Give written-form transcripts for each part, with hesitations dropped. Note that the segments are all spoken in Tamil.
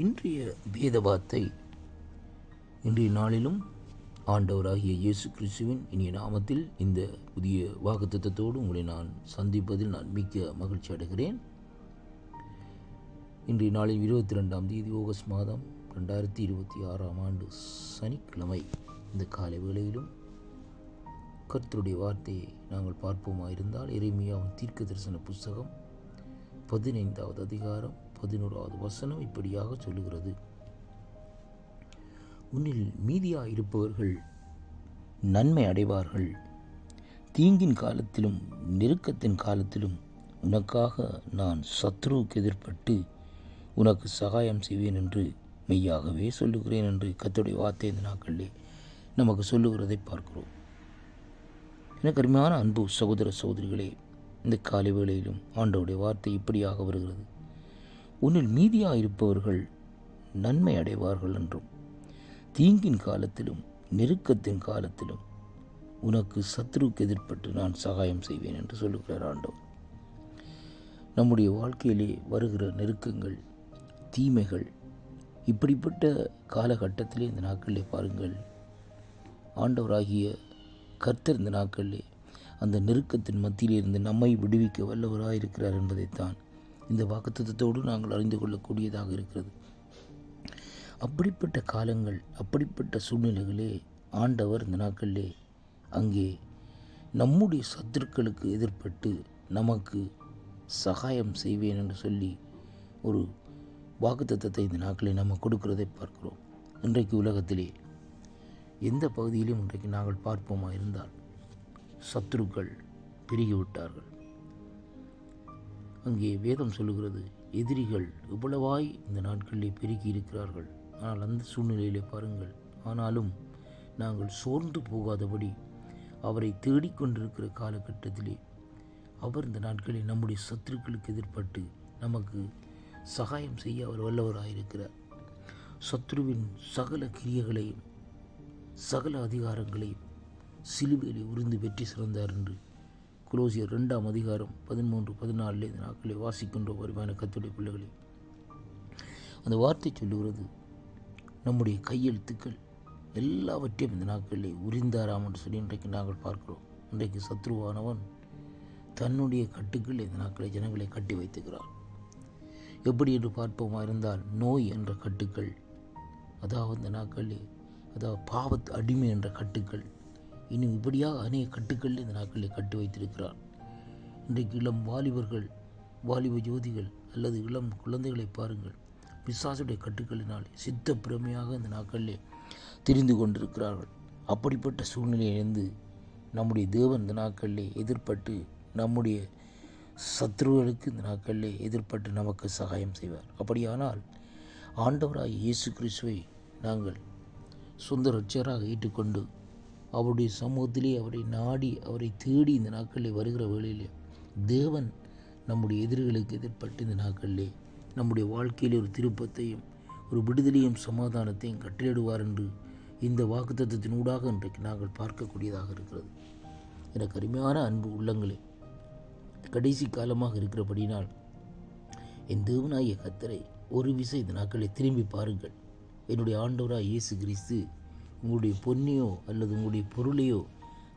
இன்றைய வேத வார்த்தை இன்றைய நாளிலும் ஆண்டவராகிய இயேசு கிறிஸ்துவின் இனிய நாமத்தில் இந்த புதிய வாக்குத்தத்தத்தோடு உங்களை நான் சந்திப்பதில் நான் மிக்க மகிழ்ச்சி அடைகிறேன். இன்றைய நாளில் 22ஆம் தேதி ஆகஸ்ட் மாதம் 2026ஆம் ஆண்டு சனிக்கிழமை இந்த காலை வேளையிலும் கர்த்தருடைய வார்த்தையை நாங்கள் பார்ப்போமாயிருந்தால் எரேமியாவின் தீர்க்க தரிசன புஸ்தகம் 15வது அதிகாரம் 11வது வசனம் இப்படியாக சொல்லுகிறது: உன்னில் மீதியாயிருப்பவர்கள் நன்மை அடைவார்கள், தீங்கின் காலத்திலும் நெருக்கத்தின் காலத்திலும் உனக்காக நான் சத்ருவுக்கு எதிர்ப்பட்டு உனக்கு சகாயம் செய்வேன் என்று மெய்யாகவே சொல்லுகிறேன் என்று கர்த்தருடைய வார்த்தை இந்த நாட்களிலே நமக்கு சொல்லுகிறதை பார்க்கிறோம். எனக்கு அருமையான அன்பு சகோதர சகோதரிகளே, இந்த காலை வேளையிலும் ஆண்டவருடைய வார்த்தை இப்படியாக வருகிறது: உன்னில் மீதியாயிருப்பவர்கள் நன்மை அடைவார்கள் என்றும், தீங்கின் காலத்திலும் நெருக்கத்தின் காலத்திலும் உனக்கு சத்ருவுக்கு எதிர்ப்பட்டு நான் சகாயம் செய்வேன் என்று சொல்லுகிறார் ஆண்டவர். நம்முடைய வாழ்க்கையிலே வருகிற நெருக்கங்கள், தீமைகள், இப்படிப்பட்ட காலகட்டத்திலே இந்த நாட்களிலே பாருங்கள், ஆண்டவராகிய கர்த்தர் இந்த நாட்களிலே அந்த நெருக்கத்தின் மத்தியிலிருந்து நம்மை விடுவிக்க வல்லவராயிருக்கிறார் என்பதைத்தான் இந்த வாக்குத்தத்தத்தோடு நாங்கள் அறிந்து கொள்ளக்கூடியதாக இருக்கிறது. அப்படிப்பட்ட காலங்கள், அப்படிப்பட்ட சூழ்நிலைகளே ஆண்டவர் இந்த நாட்களிலே அங்கே நம்முடைய சத்துருக்களுக்கு எதிர்ப்பட்டு நமக்கு சகாயம் செய்வேன் என்று சொல்லி ஒரு வாக்குத்தத்தத்தை இந்த நாட்களில் நம்ம கொடுக்கிறதை பார்க்கிறோம். இன்றைக்கு உலகத்திலே எந்த பகுதியிலும் இன்றைக்கு நாங்கள் பார்ப்போமா இருந்தால் சத்துருக்கள் பெருகிவிட்டார்கள். அங்கே வேதம் சொல்லுகிறது, எதிரிகள் இவ்வளவாய் இந்த நாட்களிலே பெருகி இருக்கிறார்கள். ஆனால் அந்த சூழ்நிலையிலே பாருங்கள், ஆனாலும் நாங்கள் சோர்ந்து போகாதபடி அவரை தேடிக்கொண்டிருக்கிற காலகட்டத்திலே அவர் இந்த நாட்களில் நம்முடைய சத்துருக்களுக்கு எதிர்ப்பட்டு நமக்கு சகாயம் செய்ய அவர் வல்லவராயிருக்கிறார். சத்ருவின் சகல கிரியைகளையும் சகல அதிகாரங்களையும் சிலுவையிலே உறிந்து வெற்றி சிறந்தார் என்று கொலோசியர் 2ஆம் அதிகாரம் 13-14 இந்த நாட்களை வாசிக்கின்ற வருமான கர்த்தருடைய பிள்ளைகளே, அந்த வார்த்தை சொல்லுகிறது, நம்முடைய கையெழுத்துக்கள் எல்லாவற்றையும் இந்த நாட்களிலே உரிந்தாராம் என்று சொல்லி இன்றைக்கு நாங்கள் பார்க்கிறோம். இன்றைக்கு சத்ருவானவன் தன்னுடைய கட்டுக்கள் இந்த நாட்களை ஜனங்களை கட்டி வைத்துக்கிறார். எப்படி என்று பார்ப்போமா இருந்தால், நோய் என்ற கட்டுக்கள், அதாவது இந்த நாட்களிலே பாவத்து அடிமை என்ற கட்டுக்கள், இன்னும் இப்படியாக அநேக கட்டுக்கள் இந்த நாட்களில் கட்டி வைத்திருக்கிறார். இன்றைக்கு இளம் வாலிபர்கள், வாலிப ஜோதிகள் அல்லது இளம் குழந்தைகளை பாருங்கள், பிசாசுடைய கட்டுக்களினால் சித்த பிரமையாக இந்த நாட்களிலே திரிந்து கொண்டிருக்கிறார்கள். அப்படிப்பட்ட சூழ்நிலையிலிருந்து நம்முடைய தேவன் இந்த நாட்களிலே எதிர்ப்பட்டு நம்முடைய சத்ருகளுக்கு இந்த நாட்களிலே எதிர்ப்பட்டு நமக்கு சகாயம் செய்வார். அப்படியானால் ஆண்டவராய் இயேசு கிறிஸ்துவை நாங்கள் சொந்த இரட்சகராக ஏற்றுக்கொண்டு அவருடைய சமூகத்திலே அவரை நாடி அவரை தேடி இந்த நாட்களிலே வருகிற வேளையிலே தேவன் நம்முடைய எதிரிகளுக்கு எதிர்ப்பட்டு இந்த நாட்களிலே நம்முடைய வாழ்க்கையிலே ஒரு திருப்பத்தையும் ஒரு விடுதலையும் சமாதானத்தையும் கட்டளையிடுவார் என்று இந்த வாக்குத்தத்தத்தினூடாக இன்றைக்கு நாங்கள் பார்க்கக்கூடியதாக இருக்கிறது. எனக்கு அருமையான அன்பு உள்ளங்களே, கடைசி காலமாக இருக்கிறபடினால் என் தேவனாகிய கர்த்தரை ஒரு விசை இந்த நாட்களை திரும்பி பாருங்கள். என்னுடைய ஆண்டவராக இயேசு கிறிஸ்து உங்களுடைய பொன்னையோ அல்லது உங்களுடைய பொருளையோ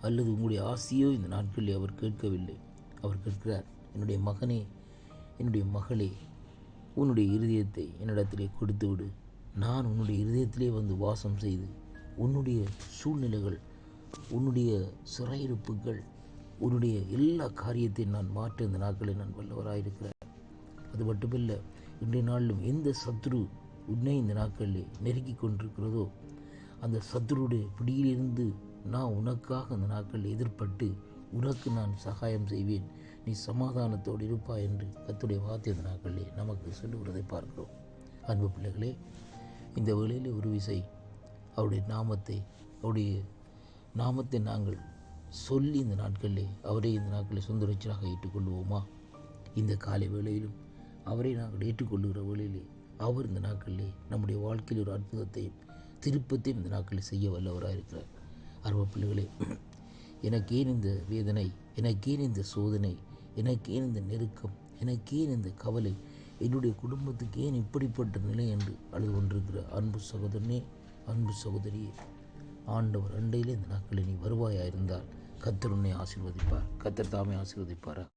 அல்லது உங்களுடைய ஆசையோ இந்த நாட்களில் அவர் கேட்கவில்லை. அவர் கேட்கிறார், என்னுடைய மகனே, என்னுடைய மகளே, உன்னுடைய இருதயத்தை என்னிடத்திலே கொடுத்து விடு. நான் உன்னுடைய இருதயத்திலே வந்து வாசம் செய்து உன்னுடைய சூழ்நிலைகள், உன்னுடைய சிறையிருப்புகள், உன்னுடைய எல்லா காரியத்தையும் நான் மாற்ற இந்த நாட்களில் நான் வல்லவராயிருக்கிறேன். அது மட்டுமில்லை, இன்றைய நாளிலும் எந்த சத்ரு உன்னை இந்த நாட்களில் நெருக்கி கொண்டிருக்கிறதோ அந்த சத்ருடைய பிடியிலிருந்து நான் உனக்காக அந்த நாட்களில் எதிர்ப்பட்டு உனக்கு நான் சகாயம் செய்வேன், நீ சமாதானத்தோடு இருப்பாய் என்று கர்த்தருடைய வார்த்தை அந்த நாட்களிலே நமக்கு சொல்லுகிறதை பார்க்கிறோம். அன்பு பிள்ளைகளே, இந்த வேளையில் ஒரு விசை அவருடைய நாமத்தை நாங்கள் சொல்லி இந்த நாட்களிலே அவரை இந்த நாட்களில் சொந்த இரட்சகராக ஏற்றுக்கொள்வோமா? இந்த காலை வேளையிலும் அவரை நாங்கள் ஏற்றுக்கொள்ளுகிற வேளையிலே அவர் இந்த நாட்களிலே நம்முடைய வாழ்க்கையில் ஒரு அற்புதத்தையும் திருப்பத்தையும் இந்த நாட்களில் செய்ய வல்லவராக இருக்கிறார். அருமை பிள்ளைகளே, எனக்கேன் இந்த வேதனை, எனக்கேன் இந்த சோதனை, எனக்கேன் இந்த நெருக்கம், எனக்கேன் இந்த கவலை என்னுடைய குடும்பத்துக்கு ஏன் இப்படிப்பட்ட நிலை என்று அழுது கொண்டிருக்கிற அன்பு சகோதரனே, அன்பு சகோதரியே, ஆண்டவர் அண்டையிலே இந்த நாட்களில் நீ வருவாயாக இருந்தால் கர்த்தர் உன்னை ஆசீர்வதிப்பார். கர்த்தர் தாமே ஆசீர்வதிப்பாரா.